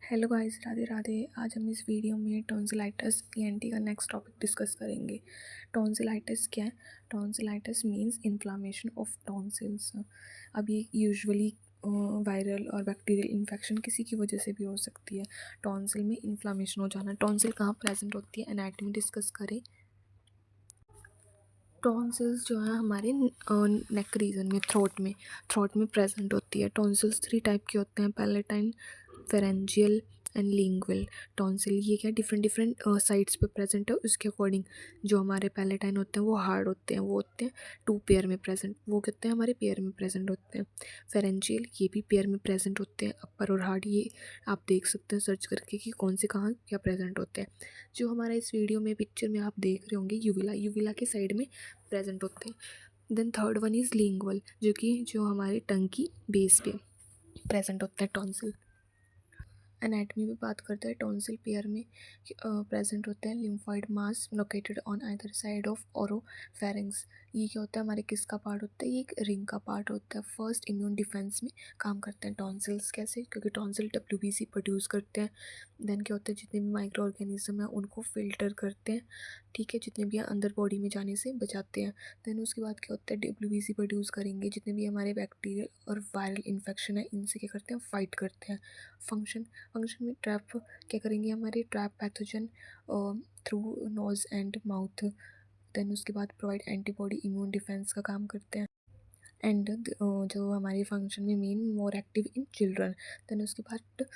Hello guys, Radhe Radhe. आज हम इस वीडियो में टॉन्सिलाइटिस ईएनटी का नेक्स्ट टॉपिक डिस्कस करेंगे। टॉन्सिलाइटिस क्या है? Tonsillitis means inflammation of tonsils. अब ये यूजुअली वायरल और बैक्टीरियल इन्फेक्शन किसी की वजह से भी हो सकती है। टॉन्सिल में इन्फ्लामेशन हो जाना। टॉन्सिल कहाँ प्रेजेंट होती है, एनाटॉमी डिस्कस करें। टॉन्सिल्स जो है हमारे नेक रीजन में, थ्रोट में प्रेजेंट होती है। टॉन्सिल्स 3 टाइप के होते हैं, palatine, pharyngeal and lingual tonsil. ये क्या डिफरेंट डिफरेंट साइड्स पे प्रेजेंट है, उसके अकॉर्डिंग। जो हमारे पैलेटाइन होते हैं वो हार्ड होते हैं, वो होते हैं 2 पेयर में प्रेजेंट, वो कहते हैं हमारे पेयर में प्रेजेंट होते हैं। फेरेंजियल ये भी पेयर में प्रेजेंट होते हैं, अपर और हार्ड। ये आप देख सकते हैं सर्च करके कि कौन से कहाँ क्या प्रेजेंट होते हैं। जो हमारा इस वीडियो में पिक्चर में आप देख रहे होंगे, यूविला के साइड में प्रेजेंट होते हैं। Then third one is lingual, जो हमारे टंग की बेस पे प्रेजेंट होता है टॉन्सिल। एनाटमी में बात करते हैं, टॉन्सिल पेयर में प्रेजेंट होते हैं। Lymphoid mass located on either side of oropharynx. ये क्या होता है, हमारे किसका पार्ट होता है? ये एक रिंग का पार्ट होता है। फर्स्ट इम्यून डिफेंस में काम करते हैं टॉन्सिल्स। कैसे? क्योंकि टॉन्सिल डब्ल्यूबीसी प्रोड्यूस करते हैं। देन क्या होता है, जितने भी माइक्रो ऑर्गेनिज्म है उनको फिल्टर करते हैं, ठीक है, जितने भी अंदर बॉडी में जाने से बचाते हैं। देन उसके बाद क्या होता है, डब्ल्यूबीसी प्रोड्यूस करेंगे, जितने भी हमारे बैक्टीरियल और वायरल इन्फेक्शन है इनसे क्या करते हैं, फाइट करते हैं। फंक्शन में ट्रैप क्या करेंगे, हमारे trap pathogen through nose and mouth. Then उसके बाद प्रोवाइड एंटीबॉडी, इम्यून डिफेंस का काम करते हैं। एंड जो हमारे फंक्शन में main more active in children. Then उसके बाद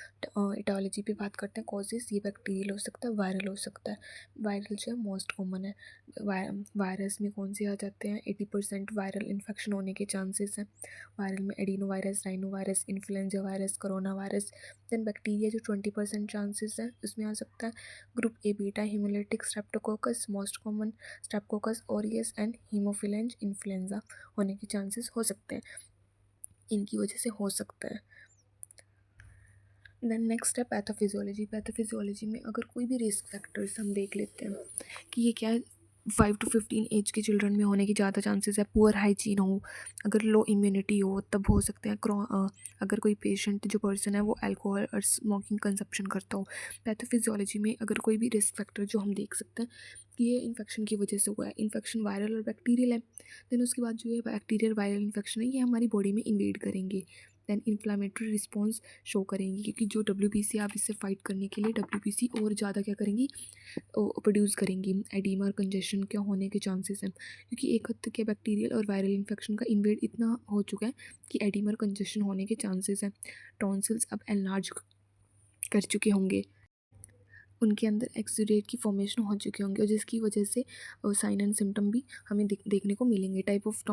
इटोलॉजी पे बात करते हैं। कॉजेज ये बैक्टीरियल हो सकता है, वायरल हो सकता है। वायरल जो है मोस्ट कॉमन है। वायरस में कौन से आ जाते हैं? 80% वायरल इन्फेक्शन होने के चांसेस हैं। वायरल में adeno virus, rhino virus, influenza virus, corona virus. Then bacteria जो 20% चांसेस है उसमें आ सकता है। Group A beta haemolytic streptococcus most common, streptococcus aureus and haemophilus influenza होने के चांसेस हो सकते हैं, इनकी वजह से हो सकता है। देन नेक्स्ट है पैथोफिजियोलॉजी। पैथोफिजियोलॉजी में अगर कोई भी रिस्क फैक्टर्स हम देख लेते हैं कि ये क्या है, 5 to 15 एज के चिल्ड्रन में होने की ज़्यादा चांसेस है। पुअर हाइजीन हो, अगर लो इम्यूनिटी हो तब हो सकते हैं। अगर कोई पेशेंट जो पर्सन है वो अल्कोहल और स्मोकिंग कंजप्शन करता हो। पैथोफिजियोलॉजी में अगर कोई भी रिस्क फैक्टर जो हम देख सकते हैं कि ये इन्फेक्शन की वजह से हुआ है, इन्फेक्शन वायरल और बैक्टीरियल है। देन उसके बाद जो ये बैक्टीरियल वायरल इन्फेक्शन है ये हमारी बॉडी में इन्वेड करेंगे। देन इन्फ्लामेटरी रिस्पॉन्स शो करेंगी, क्योंकि जो डब्ल्यूबीसी आप इससे फाइट करने के लिए डब्ल्यूबीसी और ज़्यादा क्या करेंगी, प्रोड्यूस करेंगी। एडीमा और कंजेशन क्या होने के चांसेस हैं, क्योंकि एक हद तक के बैक्टीरियल और वायरल इन्फेक्शन का इन्वेड इतना हो चुका है कि एडीमा और कंजेशन होने के चांसेस हैं। टॉन्सिल्स अब एनलार्ज कर चुके होंगे, उनके अंदर एक्सुडेट की फॉर्मेशन हो चुके होंगे, और जिसकी वजह से साइन एंड सिम्टम भी हमें देखने को मिलेंगे। टाइप ऑफ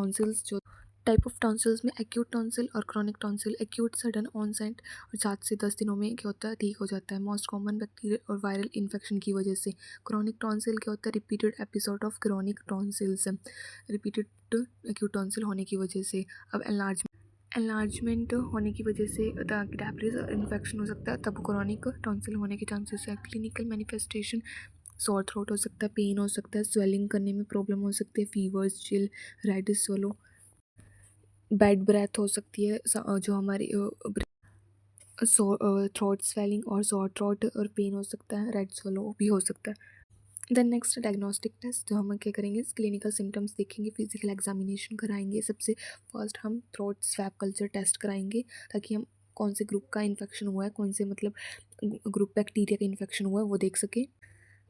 टॉन्सिल्स में एक्यूट टॉन्सिल और chronic tonsil. Acute sudden onset और 7 से 10 दिनों में क्या होता है, ठीक हो जाता है, मोस्ट कॉमन बैक्टीरियल और वायरल इन्फेक्शन की वजह से। क्रॉनिक टॉन्सिल क्या होता है, repeated episode of chronic tonsils, repeated acute tonsil होने की वजह से। अब एनलार्जमेंट होने की वजह से कैपिलरीज इन्फेक्शन हो सकता है, तब क्रॉनिक टॉन्सिल होने के चांसेस है। क्लिनिकल मैनिफेस्टेशन सॉर थ्रोट हो सकता है, पेन हो सकता है, स्वेलिंग करने में प्रॉब्लम हो सकती है, fevers, chill, reddish swallow, bad breath हो सकती है, जो हमारी थ्रोट स्वेलिंग और सॉर थ्रोट और पेन हो सकता है, रेड स्वलो भी हो सकता है। देन नेक्स्ट डायग्नोस्टिक टेस्ट, जो हम क्या करेंगे, क्लिनिकल सिम्टम्स देखेंगे, फिजिकल एग्जामिनेशन कराएंगे। सबसे फर्स्ट हम थ्रोट स्वैब कल्चर टेस्ट कराएंगे, ताकि हम कौन से ग्रुप का इन्फेक्शन हुआ है, कौन से मतलब ग्रुप बैक्टीरिया का इन्फेक्शन हुआ है वो देख सके।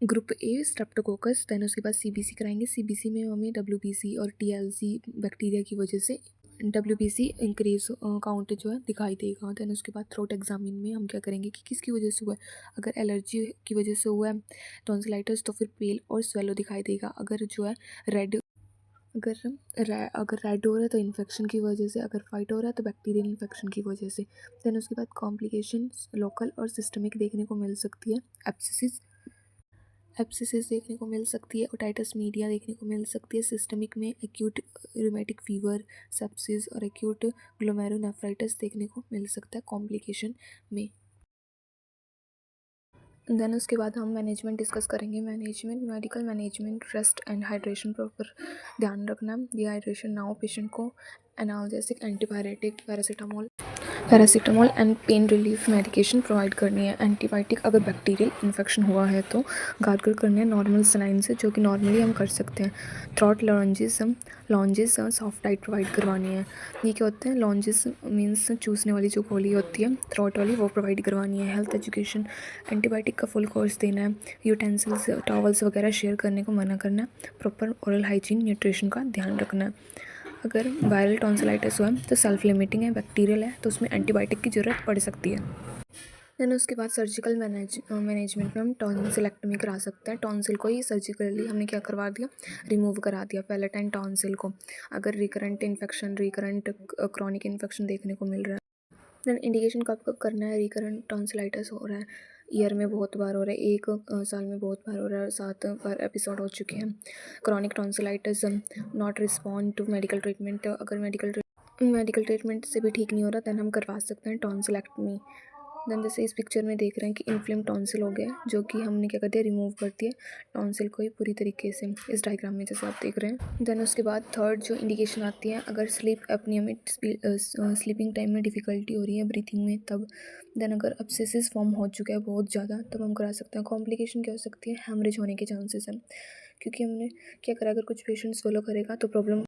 Group A Streptococcus. देन उसके बाद सीबीसी कराएंगे। सीबीसी में हमें डब्ल्यूबीसी और टीएलसी बैक्टीरिया की वजह से डब्ल्यूबीसी इंक्रीज काउंट जो है दिखाई देगा। देन उसके बाद थ्रोट एग्जामिन में हम क्या करेंगे कि किसकी वजह से हुआ है। अगर एलर्जी की वजह से हुआ है टॉन्सिलाइटिस, तो फिर पेल और स्वेलो दिखाई देगा। अगर जो है रेड अगर रेड हो रहा है तो इन्फेक्शन की वजह से, अगर वाइट हो रहा है तो बैक्टीरियल इन्फेक्शन की वजह से। देन उसके बाद कॉम्प्लिकेशन लोकल और सिस्टमिक देखने को मिल सकती है। एब्सिसिस देखने को मिल सकती है, ओटाइटिस मीडिया देखने को मिल सकती है। सिस्टमिक में एक्यूट रूमेटिक फीवर, सेप्सिस और एक्यूट ग्लोमेरुलोनेफ्राइटिस देखने को मिल सकता है कॉम्प्लिकेशन में। देन उसके बाद हम मैनेजमेंट डिस्कस करेंगे। Medical management, rest and hydration proper ध्यान रखना। डिहाइड्रेशन ना हो, पेशेंट को analgesic, antibiotic, paracetamol paracetamol and pain relief medication provide करनी है। एंटीबायोटिक अगर बैक्टीरियल इन्फेक्शन हुआ है तो गार्गल करनी है नॉर्मल सलाइन से, जो कि नॉर्मली हम कर सकते हैं। Throat lounges soft diet provide करवानी है। ये क्या होते हैं? लॉन्जेस मीन्स चूसने वाली जो गोली होती है थ्रॉट वाली, वो प्रोवाइड करवानी है। हेल्थ एजुकेशन, एंटीबायोटिक का फुल कोर्स देना है। यूटेंसिल्स टॉवल्स वगैरह शेयर करने को मना करना है। प्रॉपर ओरल हाइजीन न्यूट्रिशन का ध्यान रखना है। अगर वायरल टॉन्सिलाइटिस हुआ तो सेल्फ लिमिटिंग है, बैक्टीरियल है, तो उसमें एंटीबायोटिक की ज़रूरत पड़ सकती है। देन उसके बाद सर्जिकल मैनेजमेंट में हम टॉन्सिलेक्टमी करा सकते हैं। टॉन्सिल को ही सर्जिकली हमने क्या करवा दिया, रिमूव करा दिया पैलेटाइन टॉन्सिल को। अगर रिकरेंट क्रॉनिक इन्फेक्शन देखने को मिल रहा है। देन इंडिकेशन कब कब करना है? रिकरेंट टॉन्सिलाइटिस हो रहा है, ईयर में बहुत बार हो रहा है, एक साल में बहुत बार हो रहा है, 7 बार एपिसोड हो चुके हैं। Chronic tonsillitis not respond to medical treatment, अगर मेडिकल ट्रीटमेंट से भी ठीक नहीं हो रहा देन हम करवा सकते हैं टॉन्सिलेक्टमी। देन जैसे इस पिक्चर में देख रहे हैं कि इन्फ्लेम टॉन्सिल हो गया है, जो कि हमने क्या कर दिया, रिमूव कर दिया टॉन्सिल को ही पूरी तरीके से, इस डायग्राम में जैसे आप देख रहे हैं। देन उसके बाद थर्ड जो इंडिकेशन आती है, अगर स्लीप एपनिया में स्लीपिंग टाइम में डिफ़िकल्टी हो रही है ब्रीथिंग में तब। देन अगर अब्सेसिस फॉर्म हो चुका है बहुत ज़्यादा तब हम करा सकते हैं। कॉम्प्लिकेशन क्या हो सकती है? हेमरेज होने के चांसेस हैं, क्योंकि हमने क्या करा, अगर कुछ पेशेंट स्वेलो करेगा तो प्रॉब्लम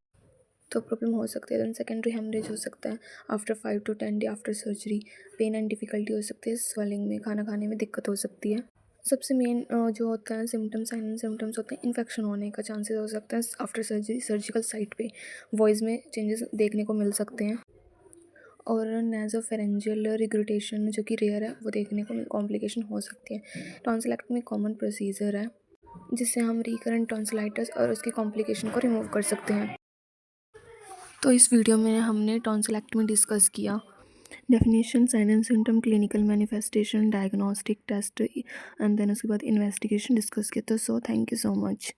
हो सकती है। देन सेकेंडरी हेमरेज हो सकता है after 5 to 10 day after surgery. Pain and difficulty हो सकती है, स्वेलिंग में, खाना खाने में दिक्कत हो सकती है। सबसे मेन जो होता है सिम्टम्स, साइन एंड सिम्टम्स होते हैं, इन्फेक्शन होने का चांसेस हो सकता है आफ्टर सर्जरी, सर्जिकल साइट पे। वॉइस में चेंजेस देखने को मिल सकते हैं, और नेज़ोफेरेंजियल रिग्रेटेशन जो कि रेयर है वो देखने को कॉम्प्लिकेशन हो सकती है। टॉन्सिलेक्टमी कॉमन प्रोसीजर है जिससे हम रिकरेंट टॉन्सिलाइटिस और उसकी कॉम्प्लिकेशन को रिमूव कर सकते हैं। तो इस वीडियो में हमने टॉन्सिलेक्टमी डिस्कस किया। Definition, sign and symptom, clinical manifestation, diagnostic test and then उसके बाद इन्वेस्टिगेशन डिस्कस किया। तो थैंक यू सो मच।